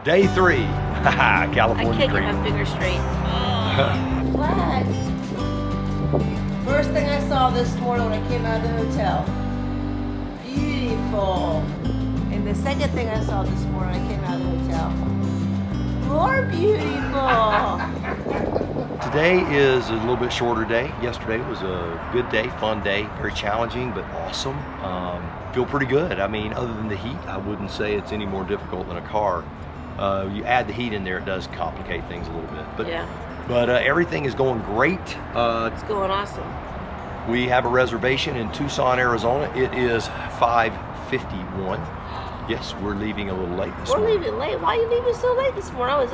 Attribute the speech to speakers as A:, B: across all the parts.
A: Day 3. California
B: I can't
A: Dreamin.
B: get my fingers straight.
C: What? First thing I saw this morning when I came out of the hotel. Beautiful. And the second thing I saw this morning when I came out of the hotel. More beautiful.
A: Today is a little bit shorter day. Yesterday was a good day, fun day, very challenging, but awesome. Feel pretty good. I mean, other than the heat, I wouldn't say it's any more difficult than a car. You add the heat in there, it does complicate things a little bit. But,
B: Yeah.
A: but everything is going great.
B: It's going awesome.
A: We have a reservation in Tucson, Arizona. It is 5:51. Yes, we're leaving a little late this morning.
B: We're leaving late. Why are you leaving so late this morning?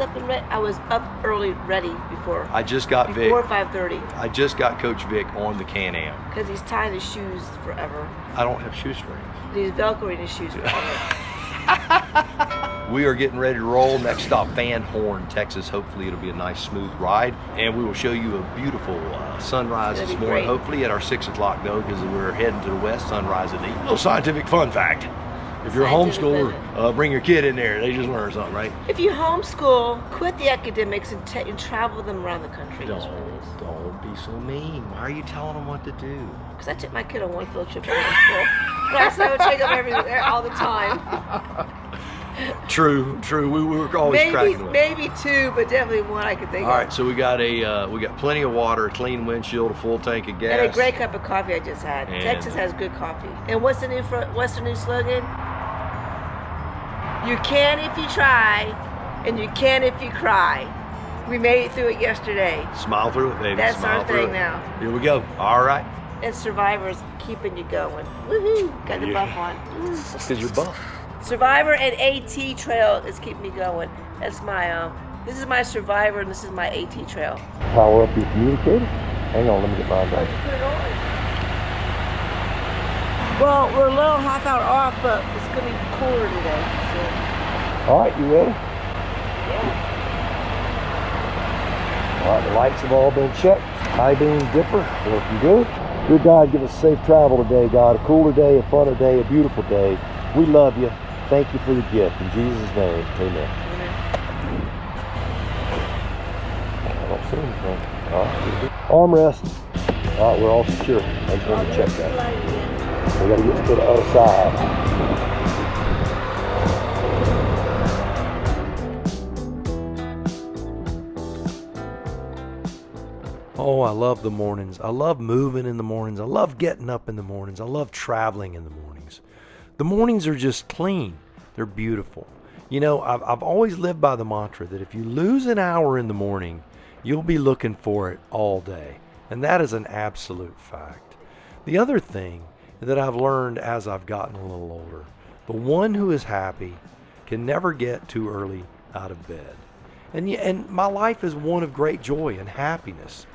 B: I was up early, ready before.
A: I just got Vic.
B: Before 5:30.
A: I just got Coach Vic on the CanAm.
B: Because he's tying his shoes forever.
A: I don't have shoestrings.
B: He's velcroing his shoes forever.
A: We are getting ready to roll. Next stop, Van Horn, Texas. Hopefully it'll be a nice, smooth ride. And we will show you a beautiful sunrise
B: It's
A: this
B: gonna be
A: morning.
B: great.
A: Hopefully at our 6 o'clock though, because we're heading to the west, sunrise at 8. Little scientific fun fact. If you're a
B: Scientific
A: homeschooler, bring your kid in there. They just learn something, right?
B: If you homeschool, quit the academics and travel them around the country.
A: Don't be so mean. Why are you telling them what to do?
B: Because I took my kid on one field trip to homeschool. But I said I would take him everywhere, all the time.
A: True. We were always cracking them up.
B: Maybe two, but definitely one I could think
A: All
B: of.
A: right, so we got plenty of water, a clean windshield, a full tank of gas.
B: And a great cup of coffee I just had.
A: And-
B: Texas has good coffee. And what's the new slogan? You can if you try, and you can if you cry. We made it through it yesterday.
A: Smile through it, baby.
B: That's
A: Smile
B: our
A: through
B: thing
A: it.
B: now.
A: Here we go. All right.
B: And Survivor's keeping you going. Woohoo! Got the
A: Yeah.
B: buff on.
A: Because you're buff.
B: Survivor and AT trail is keeping me going. That's my this is my Survivor and this is my AT trail.
A: Power up your communicator. Hang on, let me get mine
B: Put
A: back.
B: it on. Well, we're a little half hour off, but it's gonna be cooler today.
A: All right, you ready?
B: So yeah.
A: All right, the lights have all been checked. High beam dipper, working good. Good God, give us safe travel today, God. A cooler day, a funner day, a beautiful day. We love you. Thank you for the gift. In Jesus' name, amen. I don't see anything. All right. Armrest. All right, we're all secure. I just wanted to check that. We got to get to the other side. Oh, I love the mornings. I love moving in the mornings. I love getting up in the mornings. I love traveling in the mornings. The mornings are just clean. They're beautiful. You know, I've always lived by the mantra that if you lose an hour in the morning, you'll be looking for it all day. And that is an absolute fact. The other thing that I've learned as I've gotten a little older, the one who is happy can never get too early out of bed. And my life is one of great joy and happiness.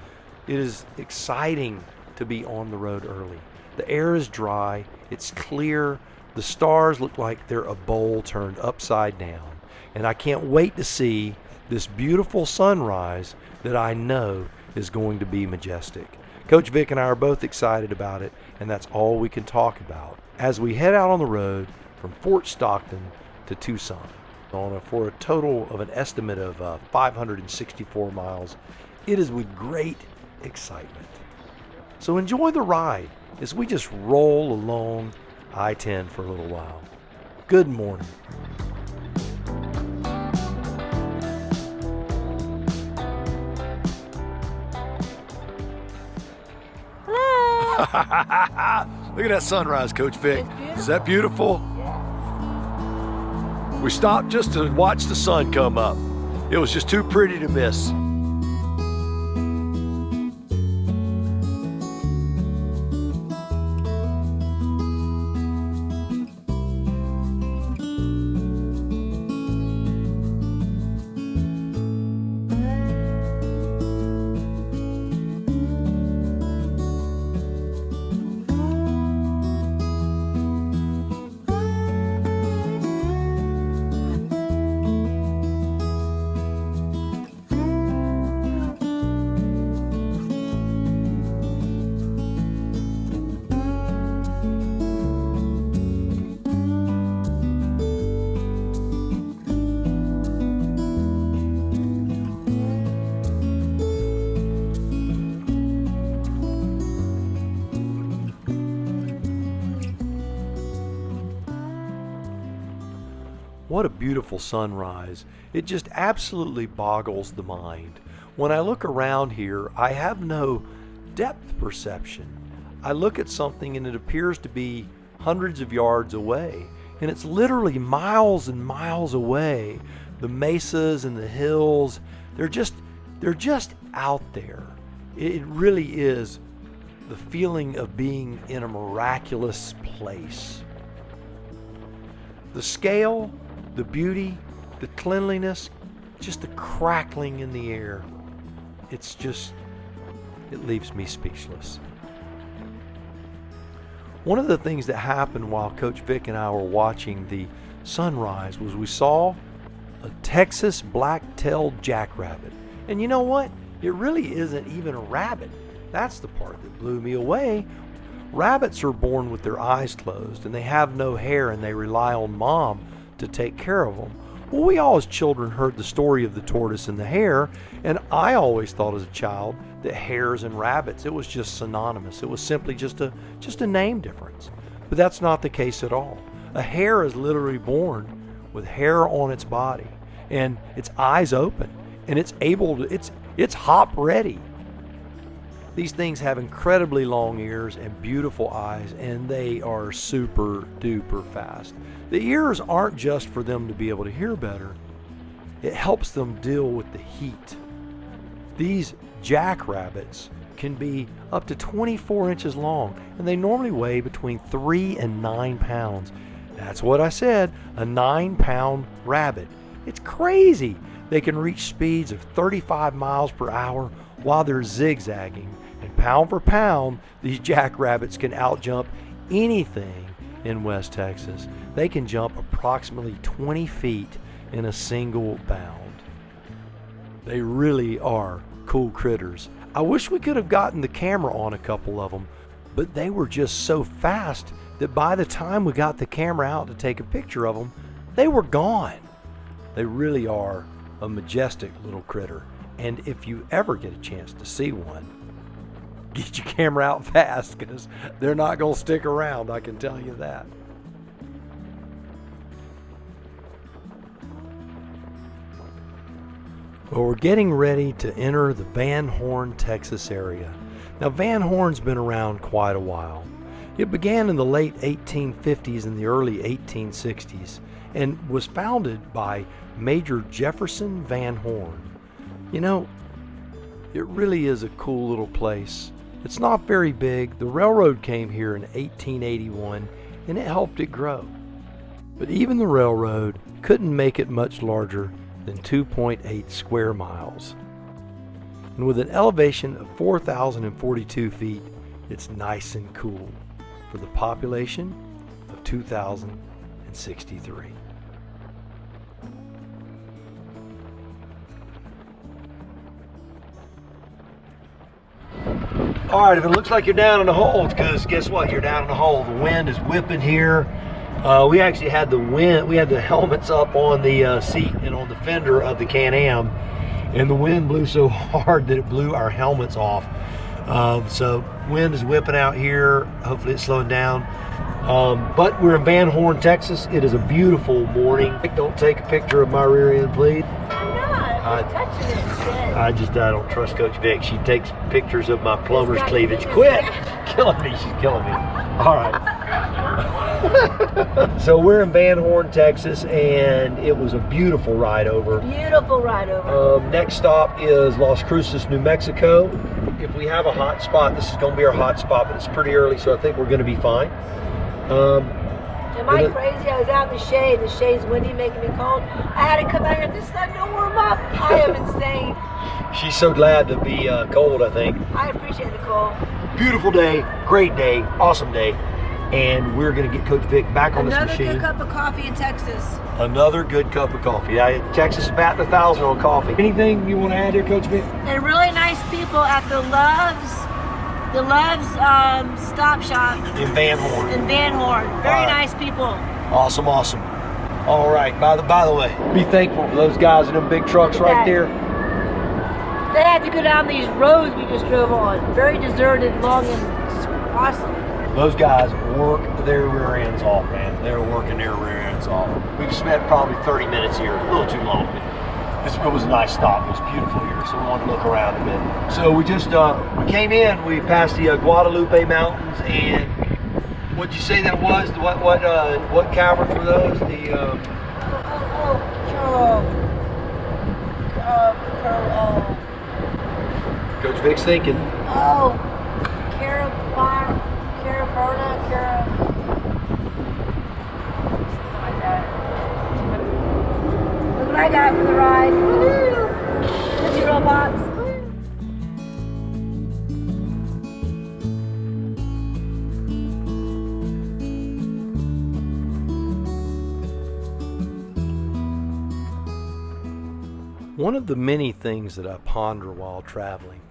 A: It is exciting to be on the road early. The air is dry, it's clear, the stars look like they're a bowl turned upside down. And I can't wait to see this beautiful sunrise that I know is going to be majestic. Coach Vic and I are both excited about it, and that's all we can talk about as we head out on the road from Fort Stockton to Tucson for a total of an estimate of 564 miles. It is with great excitement. So enjoy the ride as we just roll along I-10 for a little while. Good morning. Look at that sunrise, Coach Vic. Is that beautiful?
B: Yeah.
A: We stopped just to watch the sun come up. It was just too pretty to miss. what a beautiful sunrise. It just absolutely boggles the mind. When I look around here, I have no depth perception. I look at something and it appears to be hundreds of yards away, and it's literally miles and miles away. The mesas and the hills, they're just out there. It really is the feeling of being in a miraculous place. The scale, the beauty, the cleanliness, just the crackling in the air. It leaves me speechless. One of the things that happened while Coach Vic and I were watching the sunrise was we saw a Texas black-tailed jackrabbit. And you know what? It really isn't even a rabbit. That's the part that blew me away. Rabbits are born with their eyes closed, and they have no hair, and they rely on mom to take care of them. Well, we all as children heard the story of the tortoise and the hare, and I always thought as a child that hares and rabbits, it was just synonymous. It was simply just a name difference. But that's not the case at all. A hare is literally born with hair on its body, and its eyes open, and it's hop ready. These things have incredibly long ears and beautiful eyes, and they are super duper fast. The ears aren't just for them to be able to hear better. It helps them deal with the heat. These jackrabbits can be up to 24 inches long, and they normally weigh between 3 and 9 pounds. That's what I said, a 9-pound rabbit. It's crazy. They can reach speeds of 35 miles per hour while they're zigzagging. And pound for pound, these jackrabbits can outjump anything in West Texas. They can jump approximately 20 feet in a single bound. They really are cool critters. I wish we could have gotten the camera on a couple of them, but they were just so fast that by the time we got the camera out to take a picture of them, they were gone. They really are a majestic little critter. And if you ever get a chance to see one, get your camera out fast, because they're not going to stick around, I can tell you that. Well, we're getting ready to enter the Van Horn, Texas area. Now, Van Horn's been around quite a while. It began in the late 1850s and the early 1860s and was founded by Major Jefferson Van Horn. You know, it really is a cool little place. It's not very big. The railroad came here in 1881 and it helped it grow. But even the railroad couldn't make it much larger than 2.8 square miles. And with an elevation of 4,042 feet, it's nice and cool for the population of 2,063. All right, if it looks like you're down in the hole, it's because guess what? You're down in the hole. The wind is whipping here. We actually had the wind. We had the helmets up on the seat and on the fender of the CanAm, and the wind blew so hard that it blew our helmets off. So wind is whipping out here. Hopefully it's slowing down. But we're in Van Horn, Texas. It is a beautiful morning. Don't take a picture of my rear end, please.
C: I'm touching it.
A: I don't trust Coach Vic. She takes pictures of my plumber's cleavage. Quit! Killing me. She's killing me. All right. So we're in Van Horn, Texas, and it was a beautiful ride over.
C: Beautiful ride over.
A: Next stop is Las Cruces, New Mexico. If we have a hot spot, this is going to be our hot spot, but it's pretty early, so I think we're going to be fine.
C: Am I crazy? I was out in the shade. The shade's windy, making me cold. I had to come out here. This sun don't warm up. I am insane.
A: She's so glad to be cold, I think.
C: I appreciate the cold.
A: Beautiful day, great day, awesome day. And we're going to get Coach Vic back on this machine.
C: Another good cup of coffee in Texas.
A: Another good cup of coffee. Texas is batting 1,000 on coffee. Anything you want to add here, Coach Vic?
C: And really nice people at the Love's Stop Shop.
A: In Van Horn.
C: Very nice people.
A: Awesome. All right, by the way, be thankful for those guys in them big trucks right there.
C: They had to go down these roads we just drove on. Very deserted, long, and awesome.
A: Those guys work their rear ends off, man. They're working their rear ends off. We've spent probably 30 minutes here, a little too long, but it was a nice stop. It was beautiful here, so we wanted to look around a bit. So we just, we came in, we passed the Guadalupe Mountains, and what'd you say that was? What caverns were those? Coach Vic's thinking.
C: Oh, something like that. Look what I got for the ride. Woohoo! The 2 robots.
A: One of the many things that I ponder while traveling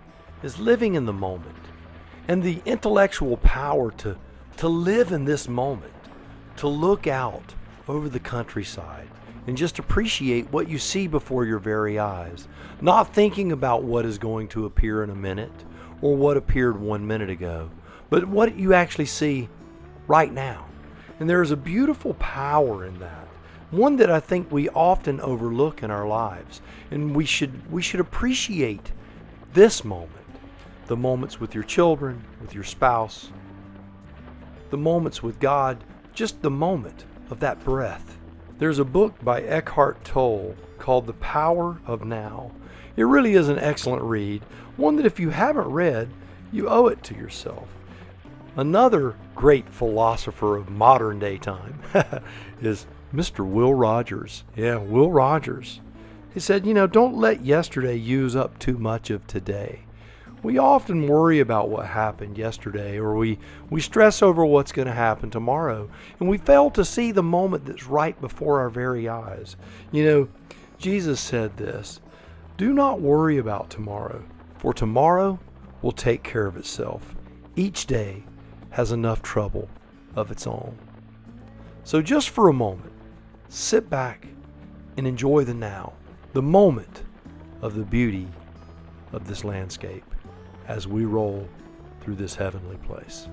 A: is living in the moment and the intellectual power to live in this moment, to look out over the countryside and just appreciate what you see before your very eyes, not thinking about what is going to appear in a minute or what appeared 1 minute ago, but what you actually see right now. And there is a beautiful power in that, one that I think we often overlook in our lives, and we should appreciate this moment, the moments with your children, with your spouse, the moments with God, just the moment of that breath. There's a book by Eckhart Tolle called The Power of Now. It really is an excellent read, one that if you haven't read, you owe it to yourself. Another great philosopher of modern day time is Mr. Will Rogers. Yeah, Will Rogers. He said, don't let yesterday use up too much of today. We often worry about what happened yesterday, or we stress over what's going to happen tomorrow, and we fail to see the moment that's right before our very eyes. Jesus said this, "Do not worry about tomorrow, for tomorrow will take care of itself. Each day has enough trouble of its own." So just for a moment, sit back and enjoy the now, the moment of the beauty of this landscape as we roll through this heavenly place.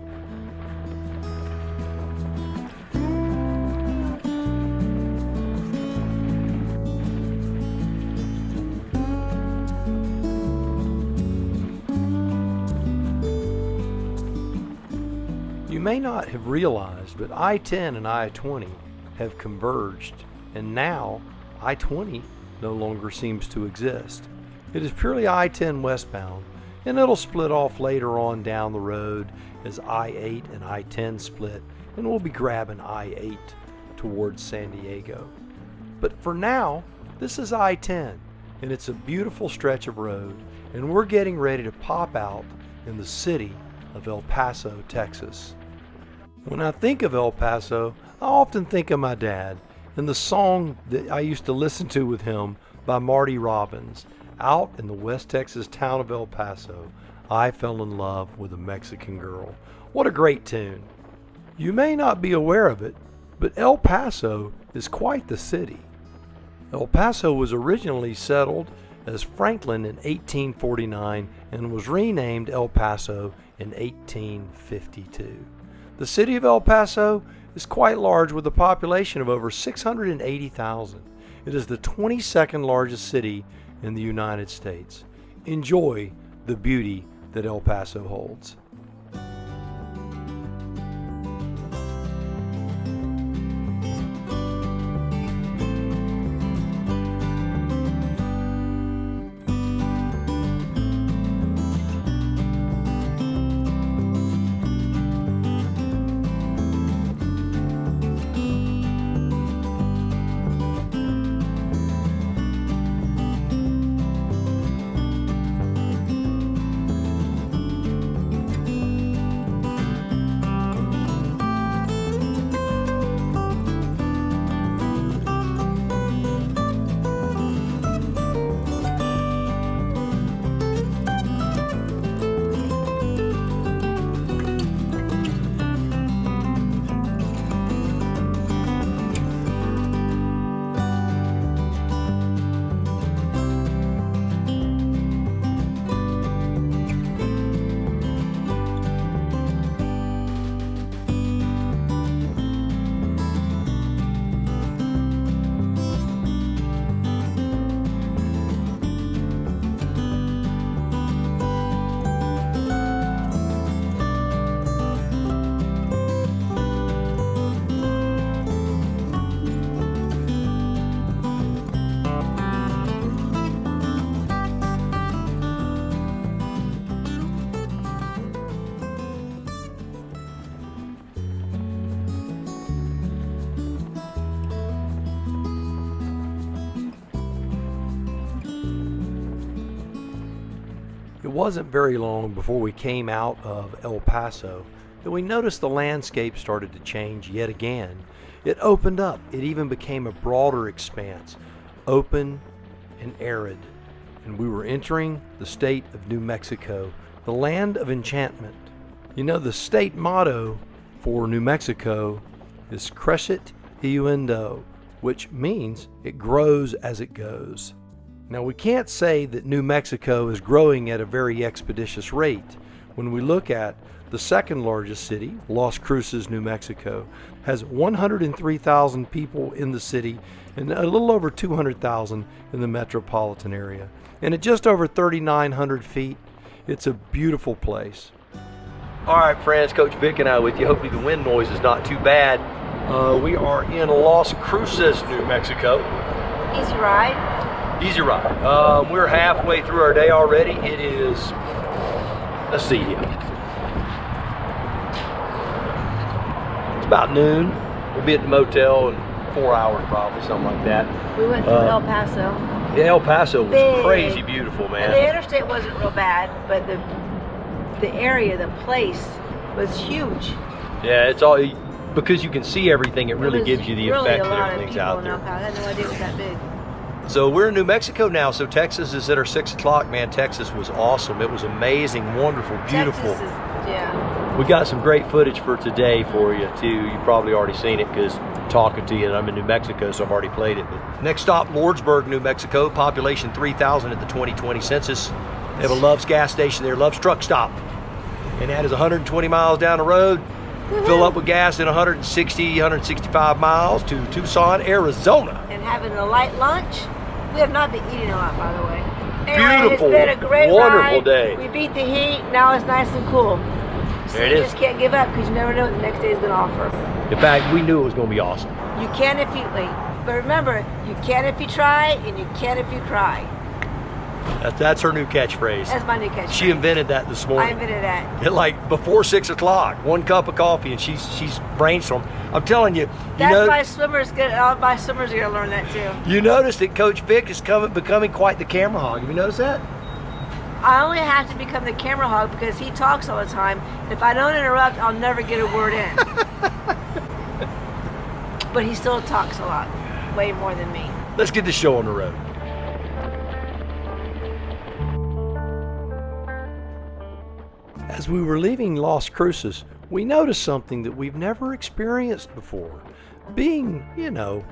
A: You may not have realized, but I-10 and I-20 have converged, and now I-20 no longer seems to exist. It is purely I-10 westbound, and it'll split off later on down the road as I-8 and I-10 split, and we'll be grabbing I-8 towards San Diego. But for now, this is I-10, and it's a beautiful stretch of road, and we're getting ready to pop out in the city of El Paso, Texas. When I think of El Paso, I often think of my dad and the song that I used to listen to with him by Marty Robbins. Out in the West Texas town of El Paso, I fell in love with a Mexican girl. What a great tune. You may not be aware of it, but El Paso is quite the city. El Paso was originally settled as Franklin in 1849 and was renamed El Paso in 1852. The city of El Paso is quite large with a population of over 680,000. It is the 22nd largest city in the United States. Enjoy the beauty that El Paso holds. wasn't very long before we came out of El Paso that we noticed the landscape started to change yet again. It opened up. It even became a broader expanse, open and arid. And we were entering the state of New Mexico, the land of enchantment. You know, the state motto for New Mexico is Crescit Iuendo, which means it grows as it goes. Now, we can't say that New Mexico is growing at a very expeditious rate. When we look at the second largest city, Las Cruces, New Mexico, has 103,000 people in the city and a little over 200,000 in the metropolitan area. And at just over 3,900 feet, it's a beautiful place. All right, friends, Coach Vic and I with you. Hopefully the wind noise is not too bad. We are in Las Cruces, New Mexico.
C: Easy ride.
A: Easy ride. We're halfway through our day already. It is, let's see here. It's about noon. We'll be at the motel in 4 hours probably, something like that.
C: We went through El Paso.
A: Yeah, El Paso was
C: Big.
A: crazy beautiful, man.
C: And the interstate wasn't real bad, but the area, the place was huge.
A: Yeah, it's all, because you can see everything, it really gives you the
C: really
A: effect
C: a
A: that
C: lot
A: everything's
C: of
A: out
C: people in
A: there.
C: El Paso. I had no idea it was that big.
A: So we're in New Mexico now, so Texas is at our 6 o'clock. Man, Texas was awesome. It was amazing, wonderful, beautiful.
C: Texas is, yeah.
A: We got some great footage for today for you too. You've probably already seen it because talking to you, and I'm in New Mexico, so I've already played it. But next stop, Lordsburg, New Mexico. Population 3,000 at the 2020 census. They have a Love's gas station there, Love's truck stop. And that is 120 miles down the road. Fill up with gas in 160, 165 miles to Tucson, Arizona.
C: And having a light lunch. We have not been eating a lot, by the way. Anyway,
A: Beautiful,
C: it's been a great
A: wonderful
C: ride.
A: day.
C: We beat the heat. Now it's nice and cool. So
A: There it
C: you
A: is.
C: just can't give up because you never know what the next day is going to offer.
A: In fact, we knew it was going to be awesome.
C: You can if you wait. But remember, you can if you try, and you can if you cry.
A: That's her new catchphrase.
C: That's my new catchphrase.
A: She invented that this
C: I
A: morning.
C: invented that.
A: At like before 6 o'clock, 1 cup of coffee, and she's brainstormed. I'm telling you,
C: That's why swimmers all my swimmers are gonna learn that too.
A: You notice that Coach Vic is becoming quite the camera hog. Have you noticed that?
C: I only have to become the camera hog because he talks all the time. If I don't interrupt, I'll never get a word in. But he still talks a lot, way more than me.
A: Let's get the show on the road. As we were leaving Las Cruces, we noticed something that we've never experienced before. Being, you know,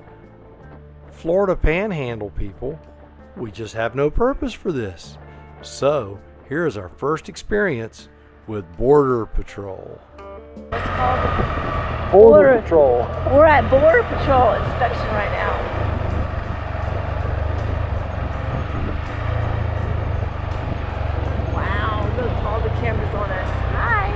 A: Florida Panhandle people, we just have no purpose for this. So, here's our first experience with Border Patrol.
C: What's it called?
A: Border Patrol.
C: We're at Border Patrol inspection right now. Wow, look, all the cameras on us. Hi.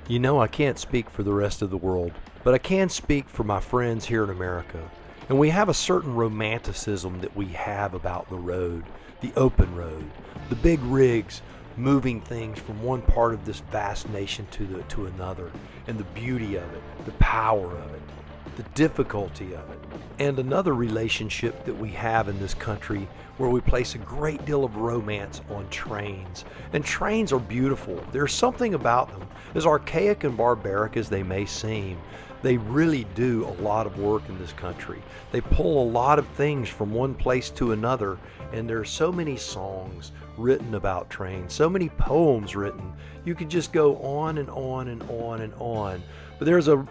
A: You know, I can't speak for the rest of the world, but I can speak for my friends here in America. And we have a certain romanticism that we have about the road, the open road, the big rigs moving things from one part of this vast nation to another, and the beauty of it, the power of it, the difficulty of it. And another relationship that we have in this country where we place a great deal of romance on trains. And trains are beautiful. There's something about them. As archaic and barbaric as they may seem, they really do a lot of work in this country. They pull a lot of things from one place to another, and there are so many songs written about trains, so many poems written. You could just go on and on and on and on. But there's a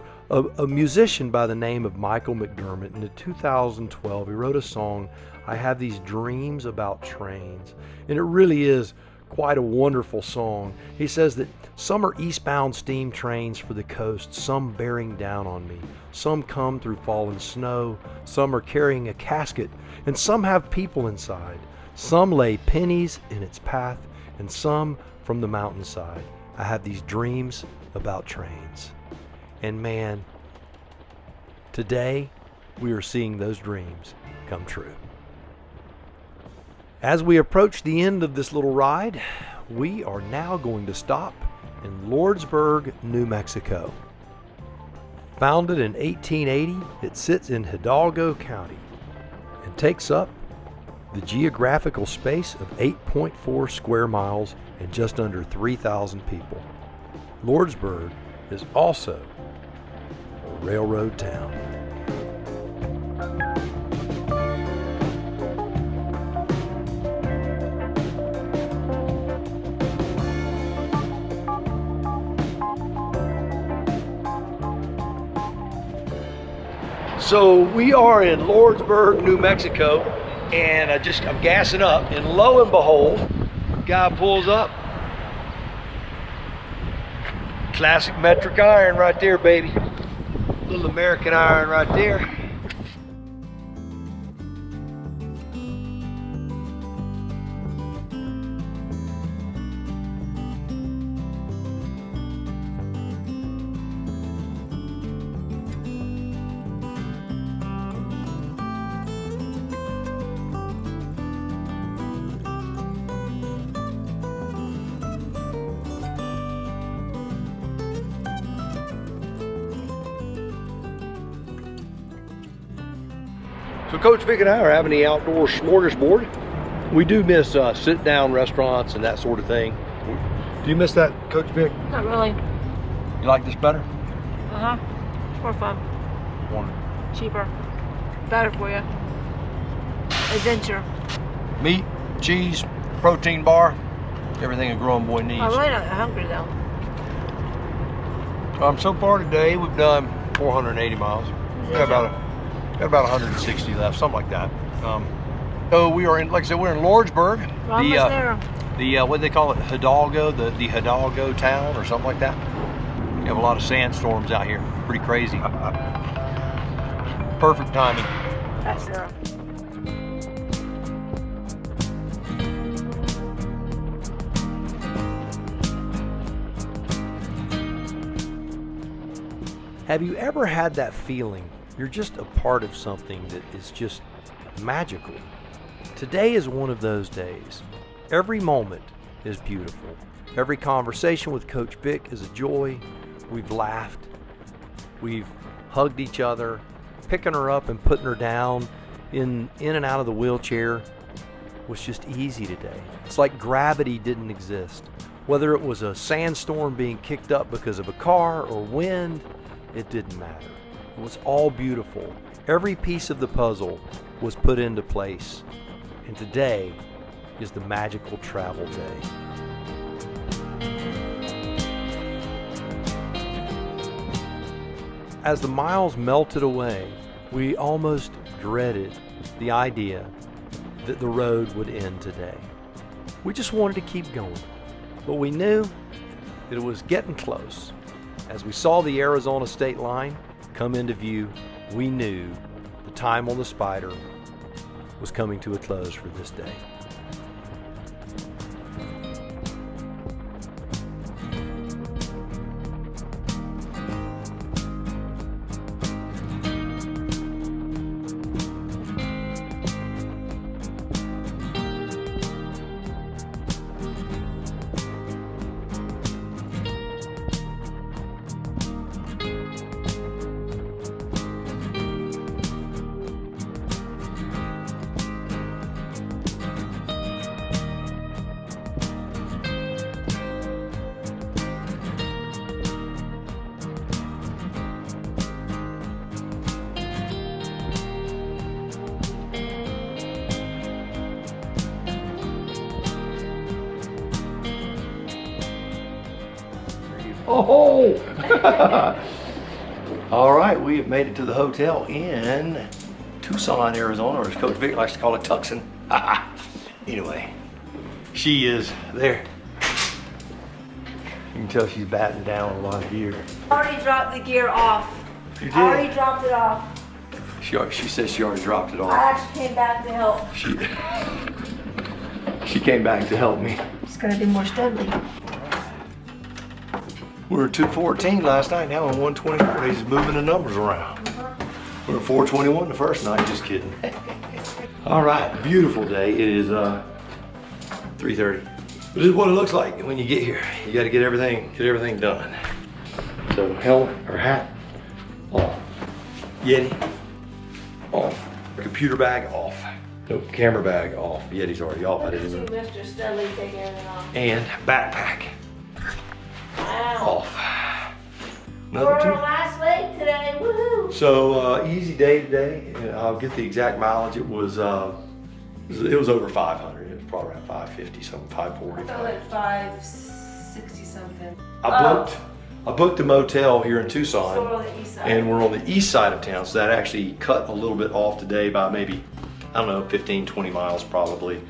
A: musician by the name of Michael McDermott. In 2012, he wrote a song, I Have These Dreams About Trains. And it really is quite a wonderful song. He says that some are eastbound steam trains for the coast, some bearing down on me. Some come through fallen snow, some are carrying a casket, and some have people inside. Some lay pennies in its path, and some from the mountainside, I have these dreams about trains. And man, today we are seeing those dreams come true. As we approach the end of this little ride, we are now going to stop in Lordsburg, New Mexico. Founded in 1880, it sits in Hidalgo County and takes up the geographical space of 8.4 square miles and just under 3,000 people. Lordsburg is also a railroad town. So we are in Lordsburg, New Mexico, and I'm gassing up, and lo and behold, guy pulls up. Classic metric iron right there, baby. Little American iron right there. So Coach Vic and I are having the outdoor smorgasbord. We do miss sit-down restaurants and that sort of thing. Do you miss that, Coach Vic?
C: Not really.
A: You like this better?
C: Uh-huh. It's more fun.
A: Wonderful.
C: Cheaper. Better for you. Adventure.
A: Meat, cheese, protein bar, everything a growing boy needs.
C: I'm really not hungry though.
A: So far today we've done 480 miles. Got about 160 left, something like that. So we are in, like I said, we're in Lordsburg.
C: We're almost there.
A: What do they call it? Hidalgo, the Hidalgo town or something like that. We have a lot of sandstorms out here. Pretty crazy. Perfect timing.
C: That's there.
A: Have you ever had that feeling you're just a part of something that is just magical? Today is one of those days. Every moment is beautiful. Every conversation with Coach Vic is a joy. We've laughed. We've hugged each other, picking her up and putting her down in and out of the wheelchair was just easy today. It's like gravity didn't exist. Whether it was a sandstorm being kicked up because of a car or wind, it didn't matter. It was all beautiful. Every piece of the puzzle was put into place. And today is the magical travel day. As the miles melted away, we almost dreaded the idea that the road would end today. We just wanted to keep going, but we knew that it was getting close. As we saw the Arizona state line come into view, we knew the time on the Spyder was coming to a close for this day. Oh! All right, we have made it to the hotel in Tucson, Arizona, or as Coach Vic likes to call it, Tucson. Anyway, she is there. You can tell she's batting down a lot of gear.
C: Already dropped the gear off.
A: You did?
C: Already dropped it off.
A: She says she already dropped it off.
C: I actually came back to help.
A: She came back to help me.
C: Just gotta be more steadily.
A: We were at 214 last night, now we're 124. They're just moving the numbers around. We were at 421 the first night, just kidding. All right, beautiful day. It is 3:30. This is what it looks like when you get here. You got to get everything done. So helmet or hat off, Yeti off, computer bag off, nope, camera bag off. Yeti's already off. I didn't even.
B: Mr. Studley taking everything off.
A: And backpack
B: Wow.
A: off.
B: We're
A: Another
B: our
A: two.
B: last leg today. Woohoo!
A: So easy day today. I'll get the exact mileage. It was over 500. It was probably around 550 something, 540.
C: I thought like 560 something.
A: I booked a motel here in
C: So we're
A: Tucson,
C: on the east side.
A: and we're on the east side of town, so that actually cut a little bit off today by maybe, I don't know, 15, 20 miles probably.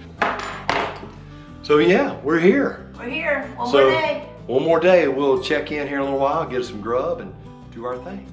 A: So yeah, we're here.
C: We're here. One
A: So
C: more day.
A: one more day. We'll check in here in a little while, get us some grub, and do our thing.